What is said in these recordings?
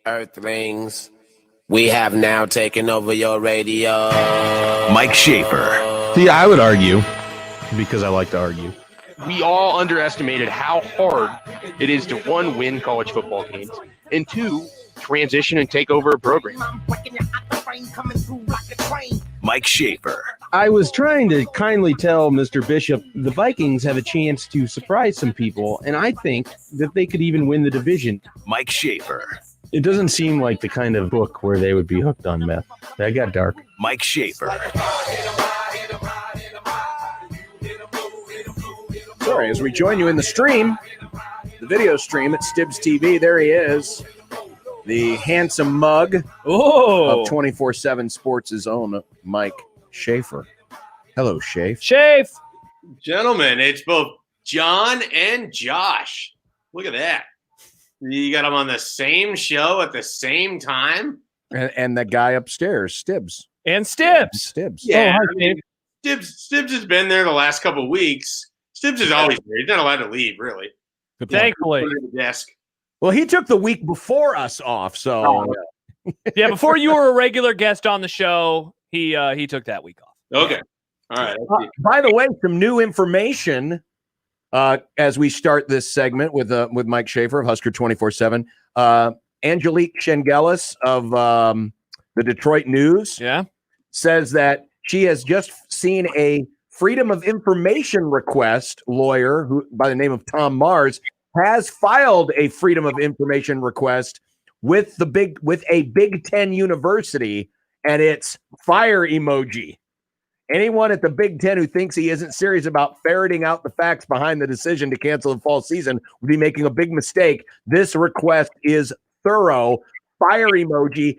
Earthlings, we have now taken over your radio. Mike Schaefer. See, I would argue, because I like to argue. We all underestimated how hard it is to, one, win college football games, and two, transition and take over a program. Mike Schaefer. I was trying to kindly tell Mr. Bishop the Vikings have a chance to surprise some people, and I think that they could even win the division. Mike Schaefer. It doesn't seem like the kind of book where they would be hooked on meth. That got dark. Mike Schaefer. Sorry, as we join you in the stream, the video stream at Stibbs TV, there he is. The handsome mug of 24/7 Sports' own Mike Schaefer. Hello, Schaefer. Schaefer. Gentlemen, it's both John and Josh. Look at that. You got them on the same show at the same time. And that guy upstairs, Stibbs. And Stibbs. Yeah, Stibbs has been there the last couple of weeks. Stibbs is always there. He's not allowed to leave, really. Thankfully. Put it at the desk. Well, he took the week before us off, so Yeah, before you were a regular guest on the show, he took that week off. Okay. All right. by the way, some new information as we start this segment with Mike Schaefer of Husker 24/7. Angelique Shengelis of the Detroit News says that she has just seen a Freedom of Information request lawyer who, by the name of Tom Mars, has filed a Freedom of Information request with a Big Ten university, and it's fire emoji. Anyone at the Big Ten who thinks he isn't serious about ferreting out the facts behind the decision to cancel the fall season would be making a big mistake. This request is thorough. Fire emoji,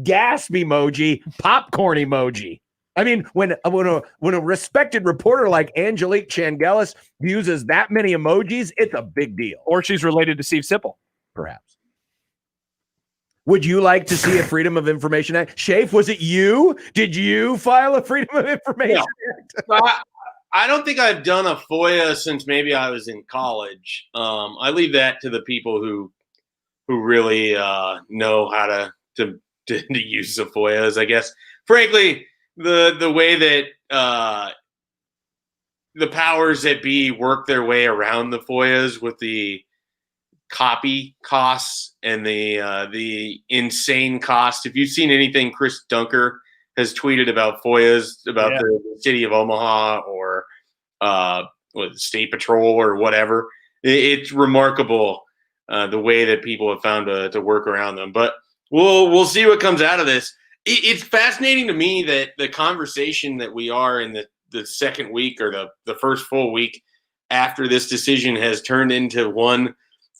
gasp emoji, popcorn emoji. I mean, when a respected reporter like Angelique Shengelis uses that many emojis, it's a big deal. Or she's related to Steve Sipple. Perhaps. Would you like to see a Freedom of Information Act? Schaefer, was it you? Did you file a Freedom of Information Act? I don't think I've done a FOIA since maybe I was in college. I leave that to the people who really know how to use the FOIAs, I guess. Frankly, the way that the powers that be work their way around the FOIAs with the copy costs and the insane cost. If you've seen anything Chris Dunker has tweeted about FOIAs, about the city of Omaha or State Patrol or whatever, it's remarkable the way that people have found to work around them. But we'll see what comes out of this. It's fascinating to me that the conversation that we are in the second week or the first full week after this decision has turned into one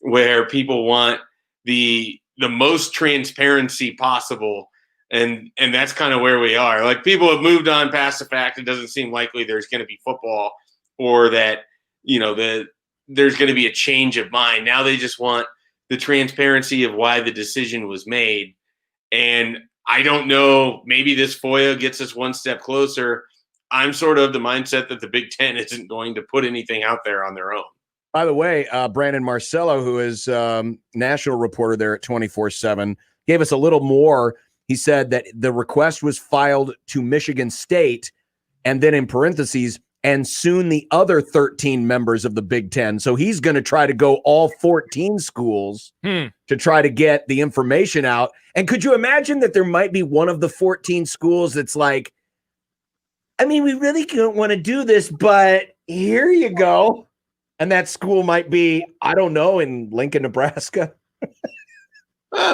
where people want the most transparency possible. And that's kind of where we are. Like, people have moved on past the fact it doesn't seem likely there's going to be football or that, there's going to be a change of mind. Now they just want the transparency of why the decision was made. And I don't know, maybe this FOIA gets us one step closer. I'm sort of the mindset that the Big Ten isn't going to put anything out there on their own. By the way, Brandon Marcello, who is national reporter there at 24/7, gave us a little more. He said that the request was filed to Michigan State, and then in parentheses, and soon the other 13 members of the Big Ten. So he's going to try to go all 14 schools to try to get the information out. And could you imagine that there might be one of the 14 schools that's like, I mean, we really don't want to do this, but here you go. And that school might be, I don't know, in Lincoln, Nebraska.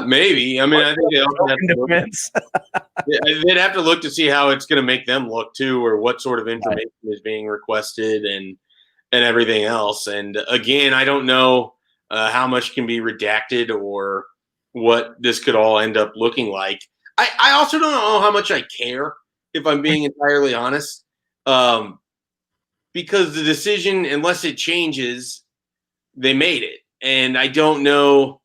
Maybe. I mean, I think they also have to look. They'd have to look to see how it's going to make them look too, or what sort of information is being requested and everything else. And again, I don't know how much can be redacted or what this could all end up looking like. I also don't know how much I care, if I'm being entirely honest. Because the decision, unless it changes, they made it. And I don't know.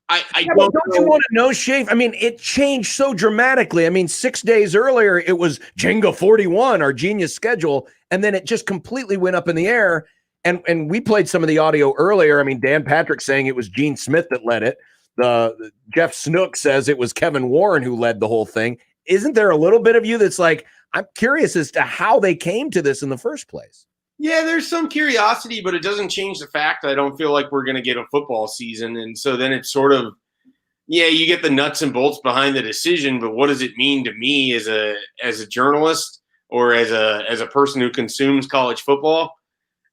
Don't you want to know, Schaefer? I mean, it changed so dramatically. I mean, 6 days earlier, it was Jenga 41, our genius schedule, and then it just completely went up in the air. And we played some of the audio earlier. I mean, Dan Patrick saying it was Gene Smith that led it. The Jeff Snook says it was Kevin Warren who led the whole thing. Isn't there a little bit of you that's like, I'm curious as to how they came to this in the first place? Yeah, there's some curiosity, but it doesn't change the fact I don't feel like we're going to get a football season. And so then it's sort of, yeah, you get the nuts and bolts behind the decision, but what does it mean to me as a journalist or as a person who consumes college football?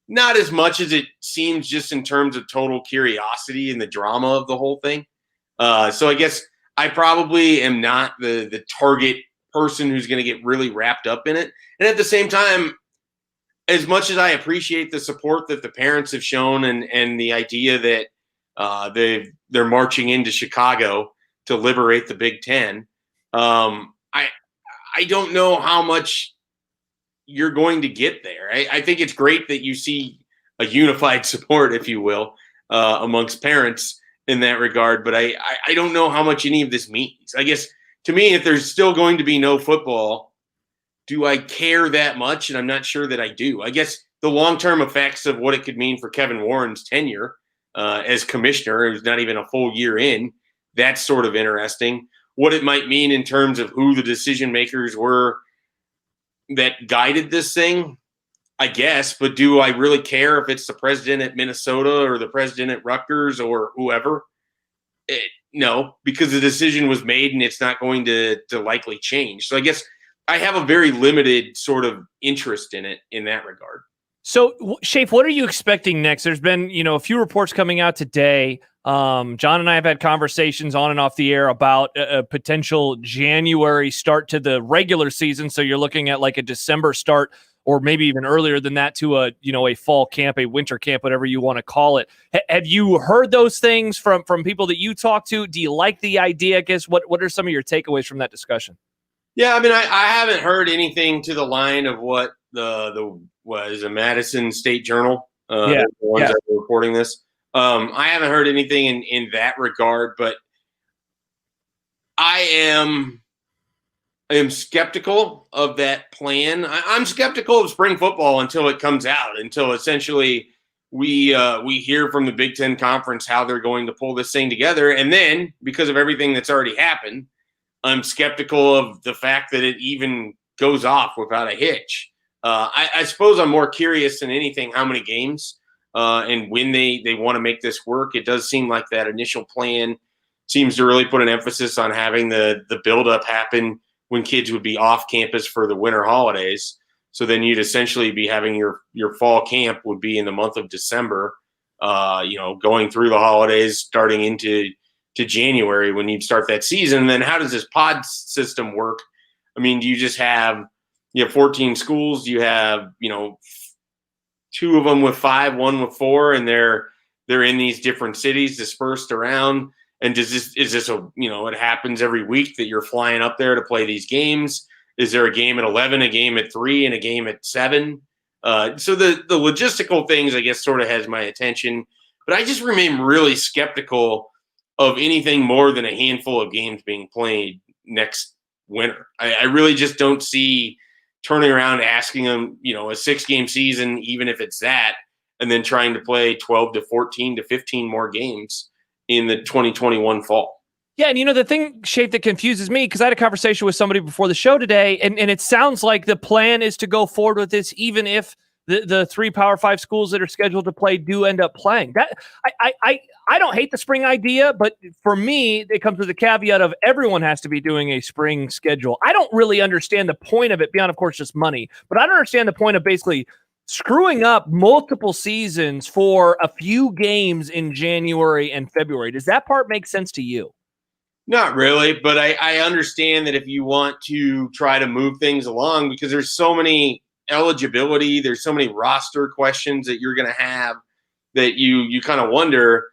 Not as much as it seems, just in terms of total curiosity and the drama of the whole thing. So I guess I probably am not the target person who's going to get really wrapped up in it. And at the same time, as much as I appreciate the support that the parents have shown and the idea that they're marching into Chicago to liberate the Big Ten, I don't know how much you're going to get there. I think it's great that you see a unified support, if you will, amongst parents in that regard. But I don't know how much any of this means. I guess to me, if there's still going to be no football, do I care that much? And I'm not sure that I do. I guess the long-term effects of what it could mean for Kevin Warren's tenure as commissioner, who's not even a full year in, that's sort of interesting. What it might mean in terms of who the decision makers were that guided this thing, I guess. But do I really care if it's the president at Minnesota or the president at Rutgers or whoever? No, because the decision was made and it's not going to likely change. So I guess I have a very limited sort of interest in it in that regard. So, Schaefer, what are you expecting next? There's been, a few reports coming out today. John and I have had conversations on and off the air about a potential January start to the regular season. So you're looking at like a December start, or maybe even earlier than that, to a fall camp, a winter camp, whatever you want to call it. Have you heard those things from people that you talk to? Do you like the idea? I guess what are some of your takeaways from that discussion? Yeah, I mean, I haven't heard anything to the line of what the Madison State Journal, the ones that are reporting this. I haven't heard anything in that regard, but I am skeptical of that plan. I'm skeptical of spring football until it comes out, until essentially we hear from the Big Ten Conference how they're going to pull this thing together. And then, because of everything that's already happened, I'm skeptical of the fact that it even goes off without a hitch. I suppose I'm more curious than anything how many games and when they want to make this work. It does seem like that initial plan seems to really put an emphasis on having the buildup happen when kids would be off campus for the winter holidays. So then you'd essentially be having your fall camp would be in the month of December, going through the holidays, starting into January when you'd start that season. And then how does this pod system work? I mean, do you just have 14 schools? Do you have, 2 of them with 5, 1 with 4, and they're in these different cities dispersed around? And is this it happens every week that you're flying up there to play these games? Is there a game at 11, a game at 3, and a game at 7? So the logistical things, I guess, sort of has my attention, but I just remain really skeptical of anything more than a handful of games being played next winter. I really just don't see turning around asking them, a 6-game season, even if it's that, and then trying to play 12 to 14 to 15 more games in the 2021 fall. Yeah, and the thing, Shape, that confuses me, because I had a conversation with somebody before the show today, and it sounds like the plan is to go forward with this even if the 3 Power 5 schools that are scheduled to play do end up playing. That I don't hate the spring idea, but for me, it comes with the caveat of everyone has to be doing a spring schedule. I don't really understand the point of it beyond, of course, just money, but I don't understand the point of basically screwing up multiple seasons for a few games in January and February. Does that part make sense to you? Not really, but I understand that if you want to try to move things along, because there's so many eligibility, there's so many roster questions that you're going to have that you kind of wonder,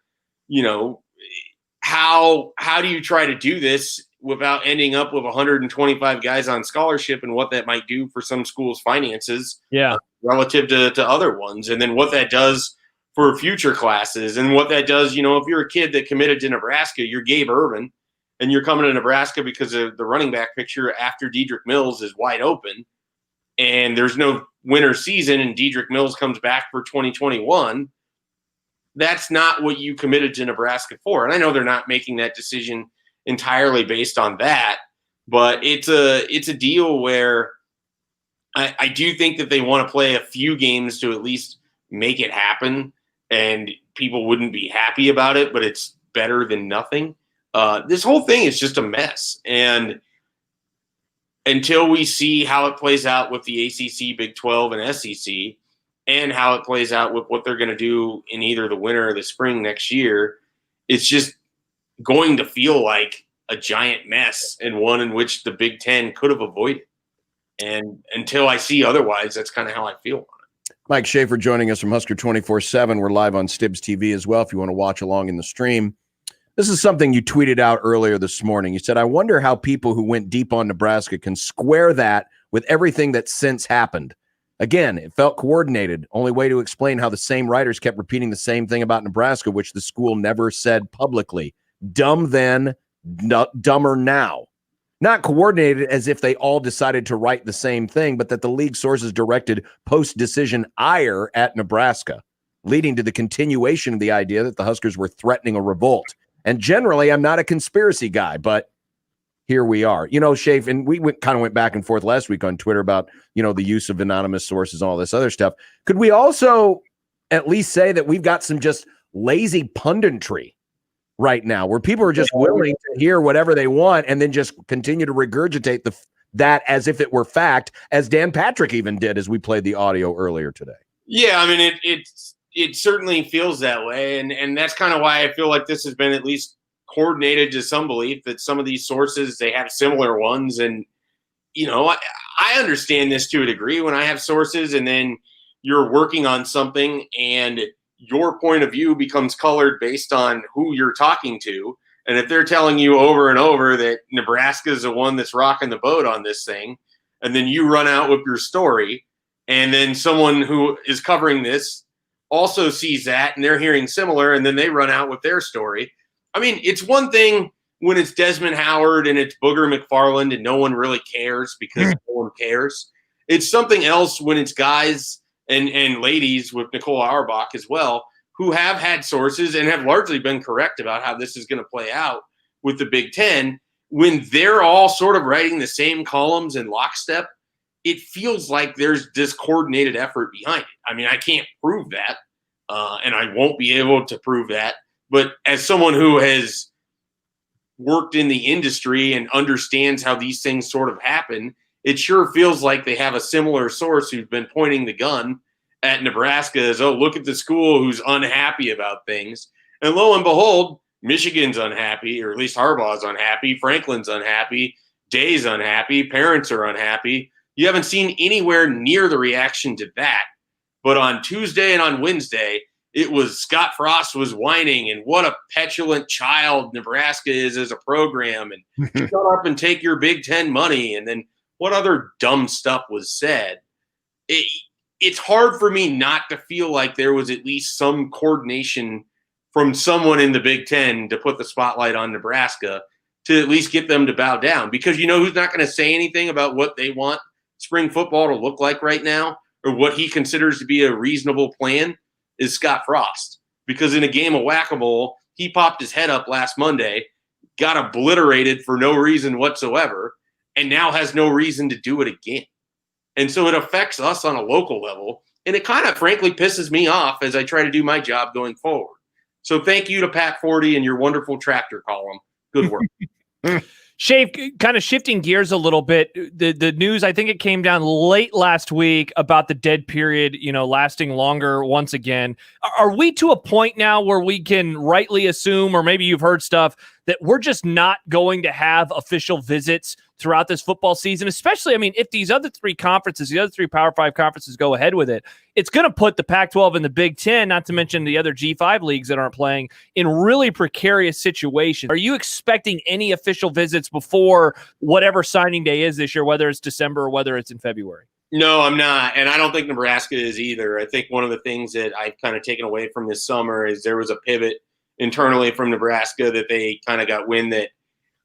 how do you try to do this without ending up with 125 guys on scholarship, and what that might do for some schools' finances relative to other ones, and then what that does for future classes, and what that does, if you're a kid that committed to Nebraska, you're Gabe Ervin, and you're coming to Nebraska because of the running back picture after Dedrick Mills is wide open. and there's no winter season and Dedrick Mills comes back for 2021, that's not what you committed to Nebraska for. And I know they're not making that decision entirely based on that, but it's a deal where I do think that they want to play a few games to at least make it happen, and people wouldn't be happy about it, but it's better than nothing. This whole thing is just a mess. And until we see how it plays out with the ACC, Big 12, and SEC, and how it plays out with what they're going to do in either the winter or the spring next year, it's just going to feel like a giant mess, and one in which the Big Ten could have avoided. And until I see otherwise, that's kind of how I feel on it. Mike Schaefer joining us from Husker 24/7. We're live on Stibbs TV as well if you want to watch along in the stream. This is something you tweeted out earlier this morning. You said, I wonder how people who went deep on Nebraska can square that with everything that's since happened. Again, it felt coordinated. Only way to explain how the same writers kept repeating the same thing about Nebraska, which the school never said publicly. Dumb then, dumber now. Not coordinated as if they all decided to write the same thing, but that the league sources directed post-decision ire at Nebraska, leading to the continuation of the idea that the Huskers were threatening a revolt. And generally, I'm not a conspiracy guy, but here we are. You know, Schaefer, and we kind of went back and forth last week on Twitter about, you know, the use of anonymous sources and all this other stuff. Could we also at least say that we've got some just lazy punditry right now, where people are just willing to hear whatever they want and then just continue to regurgitate that as if it were fact, as Dan Patrick even did as we played the audio earlier today? Yeah, I mean, it certainly feels that way, and that's kind of why I feel like this has been at least coordinated to some belief, that some of these sources, they have similar ones. And, you know, I understand this to a degree when I have sources and then you're working on something and your point of view becomes colored based on who you're talking to. And if they're telling you over and over that Nebraska is the one that's rocking the boat on this thing, and then you run out with your story, and then someone who is covering this also sees that and they're hearing similar, and then they run out with their story. I mean, it's one thing when it's Desmond Howard and it's Booger McFarland and no one really cares because no one cares. It's something else when it's guys and ladies with Nicole Auerbach as well, who have had sources and have largely been correct about how this is going to play out with the Big Ten. When they're all sort of writing the same columns in lockstep, it feels like there's this coordinated effort behind it. I mean, I can't prove that, and I won't be able to prove that. But as someone who has worked in the industry and understands how these things sort of happen, it sure feels like they have a similar source who's been pointing the gun at Nebraska as, oh, look at the school who's unhappy about things. And lo and behold, Michigan's unhappy, or at least Harbaugh's unhappy, Franklin's unhappy, Day's unhappy, parents are unhappy. You haven't seen anywhere near the reaction to that. But on Tuesday and on Wednesday, it was Scott Frost was whining and what a petulant child Nebraska is as a program, and shut up and take your Big Ten money. And then what other dumb stuff was said. It's hard for me not to feel like there was at least some coordination from someone in the Big Ten to put the spotlight on Nebraska to at least get them to bow down. Because you know who's not going to say anything about what they want spring football to look like right now, or what he considers to be a reasonable plan, is Scott Frost. Because in a game of whack-a-mole, he popped his head up last Monday, got obliterated for no reason whatsoever, and now has no reason to do it again. And so it affects us on a local level, and it kind of frankly pisses me off as I try to do my job going forward. So thank you to Pat Forty and your wonderful tractor column. Good work. Schaefer, kind of shifting gears a little bit, the news, I think it came down late last week about the dead period, you know, lasting longer once again. Are we to a point now where we can rightly assume, or maybe you've heard stuff, that we're just not going to have official visits throughout this football season? Especially, I mean, if these other three conferences, the other three Power 5 conferences go ahead with it, it's going to put the Pac-12 and the Big Ten, not to mention the other G5 leagues that aren't playing, in really precarious situations. Are you expecting any official visits before whatever signing day is this year, whether it's December or whether it's in February? No, I'm not. And I don't think Nebraska is either. I think one of the things that I've kind of taken away from this summer is there was a pivot internally from Nebraska that they kind of got wind that,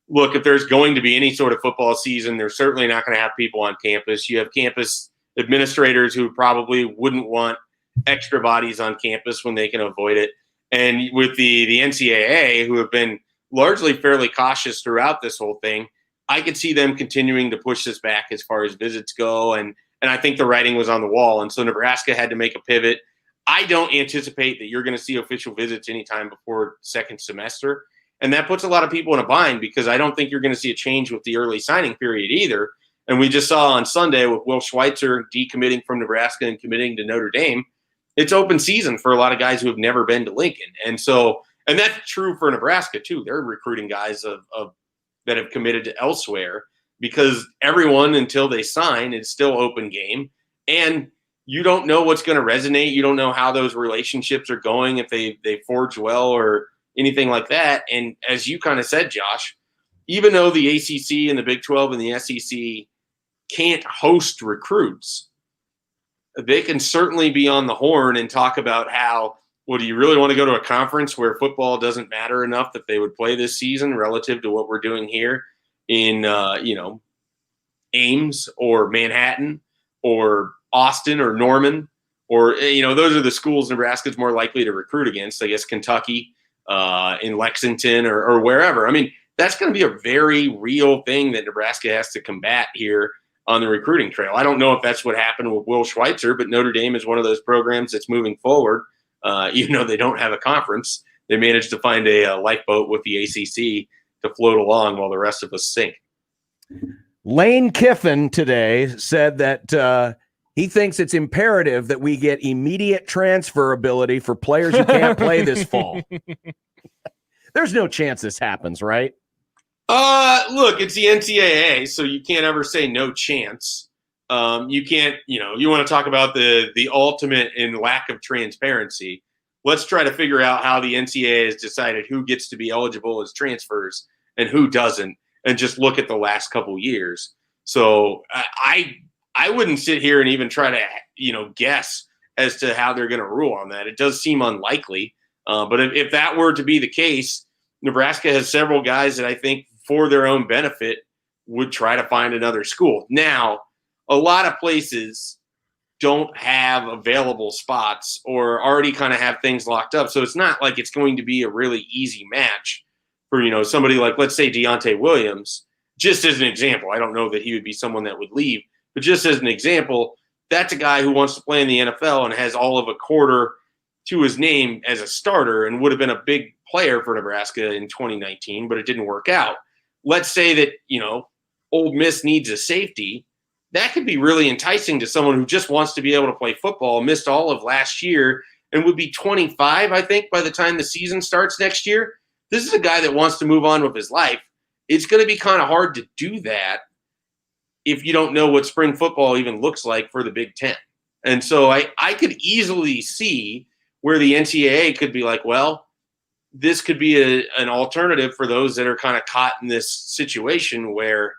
look, if there's going to be any sort of football season, they're certainly not going to have people on campus. You have campus administrators who probably wouldn't want extra bodies on campus when they can avoid it. And with the NCAA, who have been largely fairly cautious throughout this whole thing, I could see them continuing to push this back as far as visits go. And I think the writing was on the wall. And so Nebraska had to make a pivot. I don't anticipate that you're going to see official visits anytime before second semester. And that puts a lot of people in a bind because I don't think you're going to see a change with the early signing period either. And we just saw on Sunday with Will Schweitzer decommitting from Nebraska and committing to Notre Dame, it's open season for a lot of guys who have never been to Lincoln. And that's true for Nebraska too. They're recruiting guys that have committed to elsewhere because everyone until they sign is still open game. And you don't know what's going to resonate. You don't know how those relationships are going, if they forge well or anything like that. And as you kind of said, Josh, even though the ACC and the Big 12 and the SEC can't host recruits, they can certainly be on the horn and talk about how, well, do you really want to go to a conference where football doesn't matter enough that they would play this season relative to what we're doing here in, Ames or Manhattan or Austin or Norman, or, those are the schools Nebraska's more likely to recruit against, I guess, Kentucky, in Lexington or wherever. I mean, that's going to be a very real thing that Nebraska has to combat here on the recruiting trail. I don't know if that's what happened with Will Schweitzer, but Notre Dame is one of those programs that's moving forward. Even though they don't have a conference, they managed to find a lifeboat with the ACC to float along while the rest of us sink. Lane Kiffin today said that he thinks it's imperative that we get immediate transferability for players who can't play this fall. There's no chance this happens, right? Look, it's the NCAA, so you can't ever say no chance. You can't, you want to talk about the ultimate in lack of transparency. Let's try to figure out how the NCAA has decided who gets to be eligible as transfers and who doesn't, and just look at the last couple years. So I wouldn't sit here and even try to, guess as to how they're going to rule on that. It does seem unlikely. But if that were to be the case, Nebraska has several guys that I think for their own benefit would try to find another school. Now, a lot of places don't have available spots or already kind of have things locked up. So it's not like it's going to be a really easy match for, somebody like, let's say, Deontay Williams, just as an example. I don't know that he would be someone that would leave, but just as an example, that's a guy who wants to play in the NFL and has all of a quarter to his name as a starter and would have been a big player for Nebraska in 2019, but it didn't work out. Let's say that, Ole Miss needs a safety. That could be really enticing to someone who just wants to be able to play football, missed all of last year, and would be 25, I think, by the time the season starts next year. This is a guy that wants to move on with his life. It's going to be kind of hard to do that if you don't know what spring football even looks like for the Big Ten. And so I could easily see where the NCAA could be like, well, this could be an alternative for those that are kind of caught in this situation where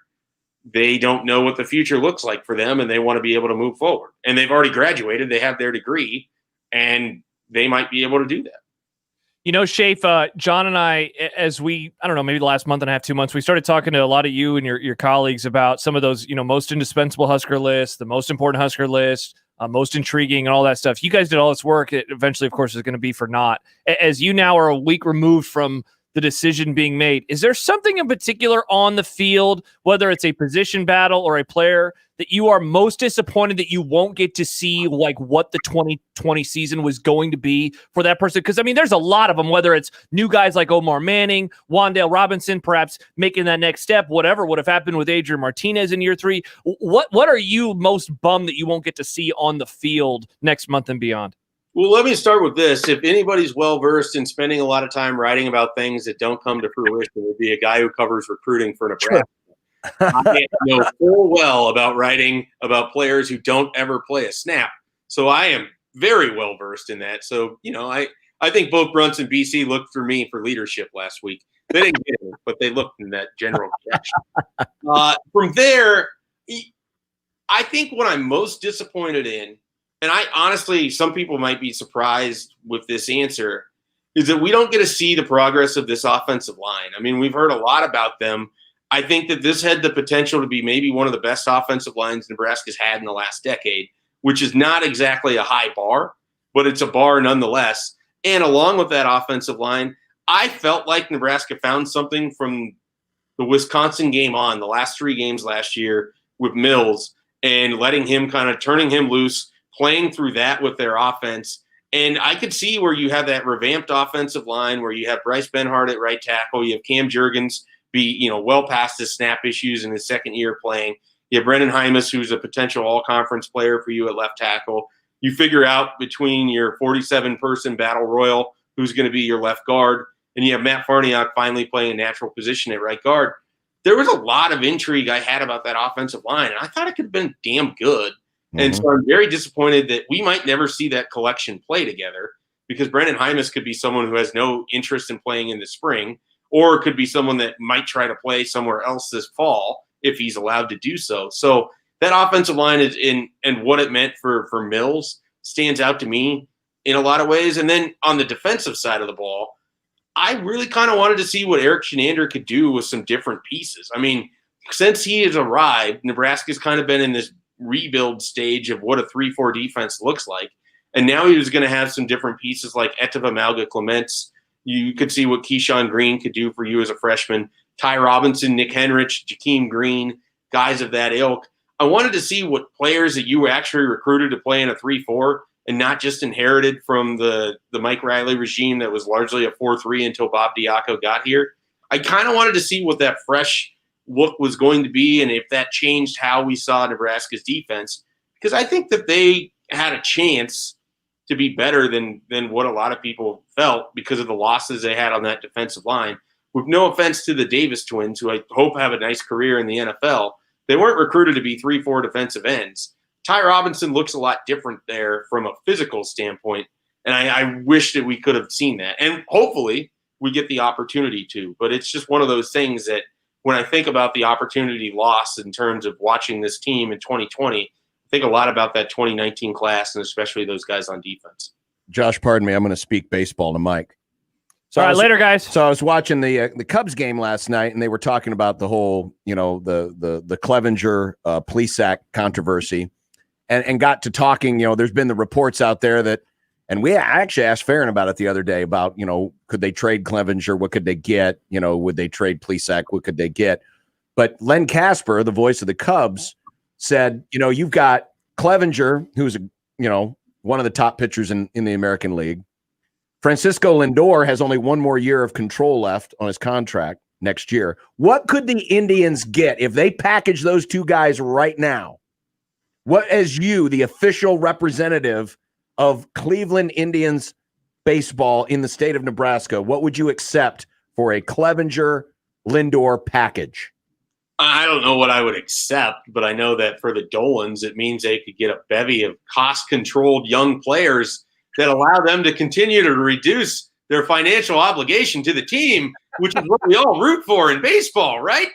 they don't know what the future looks like for them and they want to be able to move forward. And they've already graduated. They have their degree, and they might be able to do that. Schaefer, John and I don't know, maybe the last month and a half, 2 months, we started talking to a lot of you and your colleagues about some of those, most indispensable Husker lists, the most important Husker list, most intriguing and all that stuff. You guys did all this work. It eventually, of course, is going to be for naught. As you now are a week removed from the decision being made, is there something in particular on the field, whether it's a position battle or a player, that you are most disappointed that you won't get to see, like what the 2020 season was going to be for that person? Because, there's a lot of them, whether it's new guys like Omar Manning, Wan'Dale Robinson, perhaps making that next step, whatever would have happened with Adrian Martinez in year 3. What are you most bummed that you won't get to see on the field next month and beyond? Well, let me start with this. If anybody's well-versed in spending a lot of time writing about things that don't come to fruition, it would be a guy who covers recruiting for Nebraska. I know full well about writing about players who don't ever play a snap. So I am very well-versed in that. So, I think both Brunson and BC looked for me for leadership last week. They didn't get it, but they looked in that general direction. From there, I think what I'm most disappointed in, and I honestly, some people might be surprised with this answer, is that we don't get to see the progress of this offensive line. We've heard a lot about them. I think that this had the potential to be maybe one of the best offensive lines Nebraska's had in the last decade, which is not exactly a high bar, but it's a bar nonetheless. And along with that offensive line, I felt like Nebraska found something from the Wisconsin game on, the last 3 games last year with Mills, and letting him kind of turning him loose, playing through that with their offense. And I could see where you have that revamped offensive line where you have Bryce Benhart at right tackle, you have Cam Jurgens be, well past his snap issues in his second year playing. You have Brendan Hymas, who's a potential all-conference player for you at left tackle. You figure out between your 47-person battle royal who's going to be your left guard, and you have Matt Farniok finally playing a natural position at right guard. There was a lot of intrigue I had about that offensive line, and I thought it could have been damn good. Mm-hmm. And so I'm very disappointed that we might never see that collection play together, because Brendan Hymas could be someone who has no interest in playing in the spring, or could be someone that might try to play somewhere else this fall if he's allowed to do so. So that offensive line is and what it meant for Mills stands out to me in a lot of ways. And then on the defensive side of the ball, I really kind of wanted to see what Eric Shenander could do with some different pieces. I mean, since he has arrived, Nebraska's kind of been in this rebuild stage of what a 3-4 defense looks like. And now he was going to have some different pieces like Eteva Malga Clements. You could see what Keyshawn Green could do for you as a freshman. Ty Robinson, Nick Henrich, Jakeem Green, guys of that ilk. I wanted to see what players that you actually recruited to play in a 3-4 and not just inherited from the Mike Riley regime that was largely a 4-3 until Bob Diaco got here. I kind of wanted to see what that fresh look was going to be and if that changed how we saw Nebraska's defense, because I think that they had a chance to be better than what a lot of people felt because of the losses they had on that defensive line. With no offense to the Davis twins, who I hope have a nice career in the NFL, they weren't recruited to be 3-4 defensive ends. Ty Robinson looks a lot different there from a physical standpoint, and I wish that we could have seen that. And hopefully we get the opportunity to. But it's just one of those things that when I think about the opportunity lost in terms of watching this team in 2020, I think a lot about that 2019 class and especially those guys on defense. Josh, pardon me. I'm going to speak baseball to Mike. So all right, later, guys. So I was watching the Cubs game last night, and they were talking about the whole, the Clevenger Plesac controversy, and got to talking. There's been the reports out there that, and I actually asked Farron about it the other day about, could they trade Clevenger? What could they get? Would they trade Plesac? What could they get? But Len Casper, the voice of the Cubs, said, you've got Clevenger, who's one of the top pitchers in the American League. Francisco Lindor has only one more year of control left on his contract next year. What could the Indians get if they package those two guys right now? What, as you, the official representative of Cleveland Indians baseball in the state of Nebraska, what would you accept for a Clevenger Lindor package? I don't know what I would accept, but I know that for the Dolans, it means they could get a bevy of cost-controlled young players that allow them to continue to reduce their financial obligation to the team, which is what we all root for in baseball, right?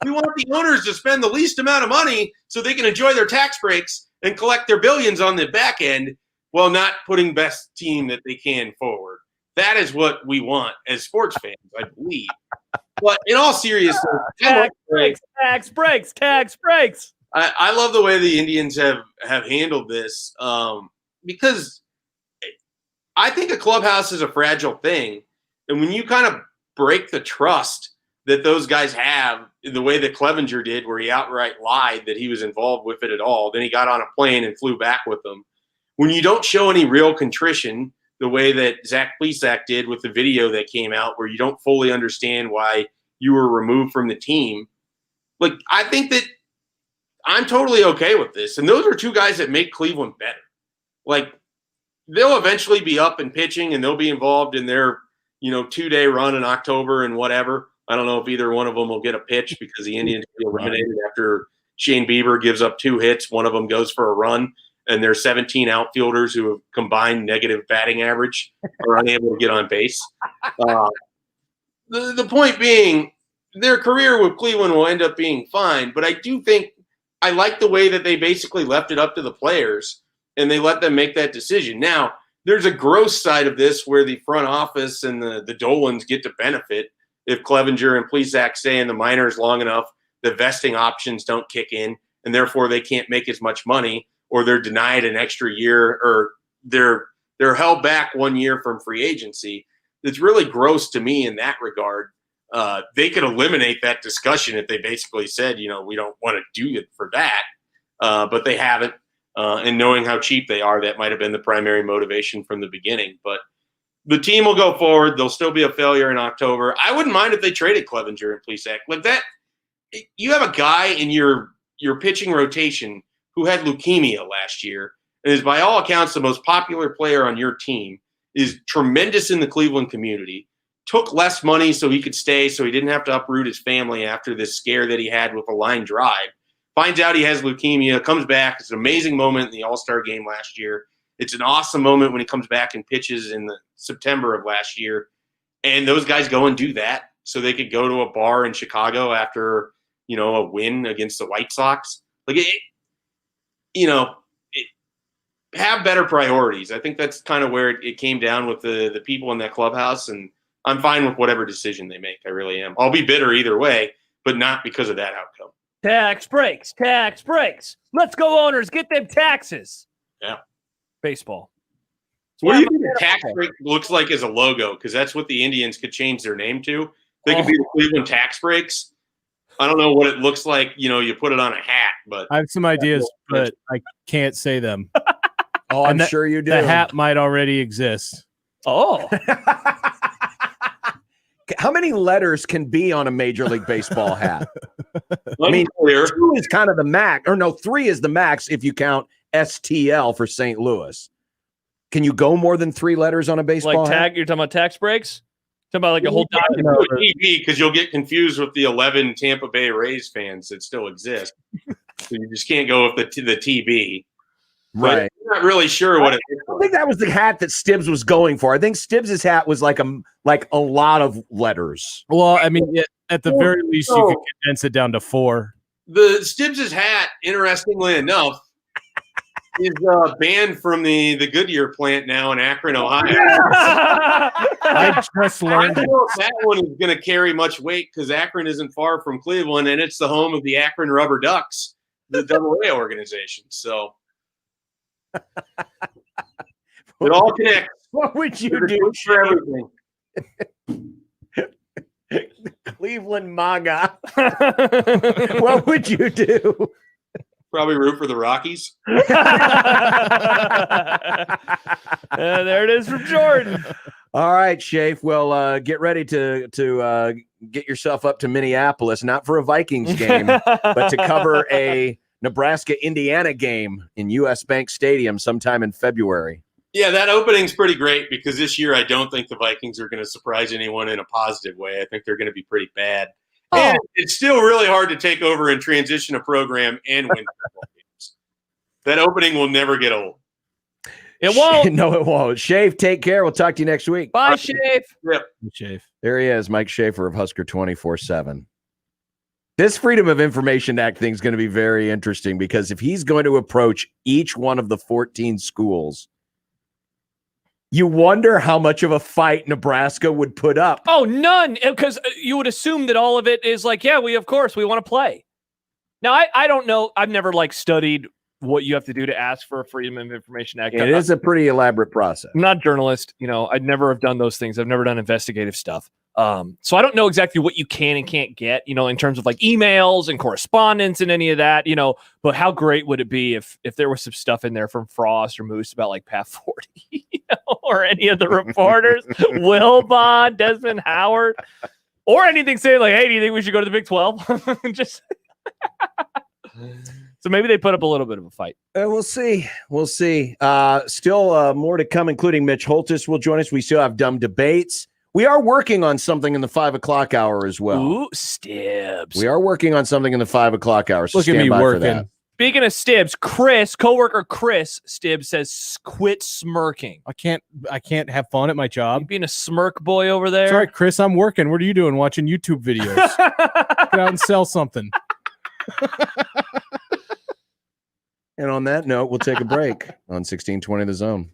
We want the owners to spend the least amount of money so they can enjoy their tax breaks and collect their billions on the back end while not putting best team that they can forward. That is what we want as sports fans, I believe. But in all seriousness, tax breaks. I love the way the Indians have handled this because I think a clubhouse is a fragile thing. And when you kind of break the trust that those guys have the way that Clevenger did, where he outright lied that he was involved with it at all, then he got on a plane and flew back with them. When you don't show any real contrition, the way that Zach Plesac did with the video that came out, where you don't fully understand why you were removed from the team, like, I think that I'm totally okay with this. And those are two guys that make Cleveland better. Like, they'll eventually be up and pitching, and they'll be involved in their, 2-day run in October and whatever. I don't know if either one of them will get a pitch because the Indians will be eliminated after Shane Bieber gives up 2 hits. One of them goes for a run, and their 17 outfielders who have combined negative batting average are unable to get on base. The point being, their career with Cleveland will end up being fine, but I do think I like the way that they basically left it up to the players and they let them make that decision. Now, there's a gross side of this where the front office and the Dolans get to benefit if Clevenger and Plesac stay in the minors long enough, the vesting options don't kick in, and therefore they can't make as much money, or they're denied an extra year, or they're held back 1 year from free agency. It's really gross to me in that regard. They could eliminate that discussion if they basically said, we don't want to do it for that, but they haven't. And knowing how cheap they are, that might have been the primary motivation from the beginning. But the team will go forward. They'll still be a failure in October. I wouldn't mind if they traded Clevenger and Plesac. Like that, you have a guy in your pitching rotation who had leukemia last year and is by all accounts the most popular player on your team, is tremendous in the Cleveland community, took less money so he could stay, so he didn't have to uproot his family after this scare that he had with a line drive, finds out he has leukemia, comes back. It's an amazing moment in the All-Star game last year. It's an awesome moment when he comes back and pitches in the September of last year. And those guys go and do that so they could go to a bar in Chicago after, a win against the White Sox. Like, have better priorities. I think that's kind of where it came down with the people in that clubhouse. And I'm fine with whatever decision they make. I really am. I'll be bitter either way, but not because of that outcome. Tax breaks. Let's go, owners. Get them taxes. Yeah. Baseball. What do you think a tax break looks like as a logo? Because that's what the Indians could change their name to. They could be the Cleveland Tax Breaks. I don't know what it looks like. You put it on a hat, but I have some ideas, but I can't say them. Oh, I'm sure you do. The hat might already exist. Oh. How many letters can be on a Major League Baseball hat? I mean, Unclear. 2 is kind of the max. Or no, 3 is the max if you count STL for St. Louis. Can you go more than 3 letters on a baseball hat? You're talking about tax breaks? Talking about like a whole document? TV, because you'll get confused with the 11 Tampa Bay Rays fans that still exist. So you just can't go with the TB. Right. I'm not really sure what it is. I don't think that was the hat that Stibbs was going for. I think Stibbs' hat was like a lot of letters. Well, I mean, at the very least, you could condense it down to 4. The Stibbs' hat, interestingly enough, is banned from the Goodyear plant now in Akron, Ohio. I just learned I don't know if that one is going to carry much weight because Akron isn't far from Cleveland, and it's the home of the Akron Rubber Ducks, the AA organization. So it all connects. What would you There's a do place for everything? Cleveland MAGA? What would you do? Probably root for the Rockies. There it is from Jordan. All right, Schaefer. Well, get ready to get yourself up to Minneapolis, not for a Vikings game, but to cover a Nebraska-Indiana game in U.S. Bank Stadium sometime in February. Yeah, that opening's pretty great because this year I don't think the Vikings are going to surprise anyone in a positive way. I think they're going to be pretty bad. And it's still really hard to take over and transition a program and win football games. That opening will never get old. It won't. No, it won't. Schaefer, take care. We'll talk to you next week. Bye, Schaefer. Yep. Schaefer. There he is, Mike Schaefer of Husker 24/7. This Freedom of Information Act thing is going to be very interesting because if he's going to approach each one of the 14 schools, you wonder how much of a fight Nebraska would put up. Oh, none. Because you would assume that all of it is like, yeah, we want to play. Now, I don't know. I've never studied what you have to do to ask for a Freedom of Information Act. It is a pretty elaborate process. I'm not a journalist. I'd never have done those things. I've never done investigative stuff. So I don't know exactly what you can and can't get, in terms of emails and correspondence and any of that, but how great would it be if there was some stuff in there from Frost or Moose about Path 40, or any of the reporters, Wilbon, Desmond Howard, or anything saying hey, do you think we should go to the Big 12? Just so maybe they put up a little bit of a fight. We'll see. Still more to come, including Mitch Holtis will join us. We still have dumb debates. We are working on something in the 5 o'clock hour as well. Ooh, Stibbs. We are working on something in the 5 o'clock hour. So look at me working. Speaking of Stibbs, coworker Chris Stibbs says, quit smirking. I can't have fun at my job. You being a smirk boy over there? Sorry, Chris, I'm working. What are you doing? Watching YouTube videos. Get out and sell something. And on that note, we'll take a break on 1620 The Zone.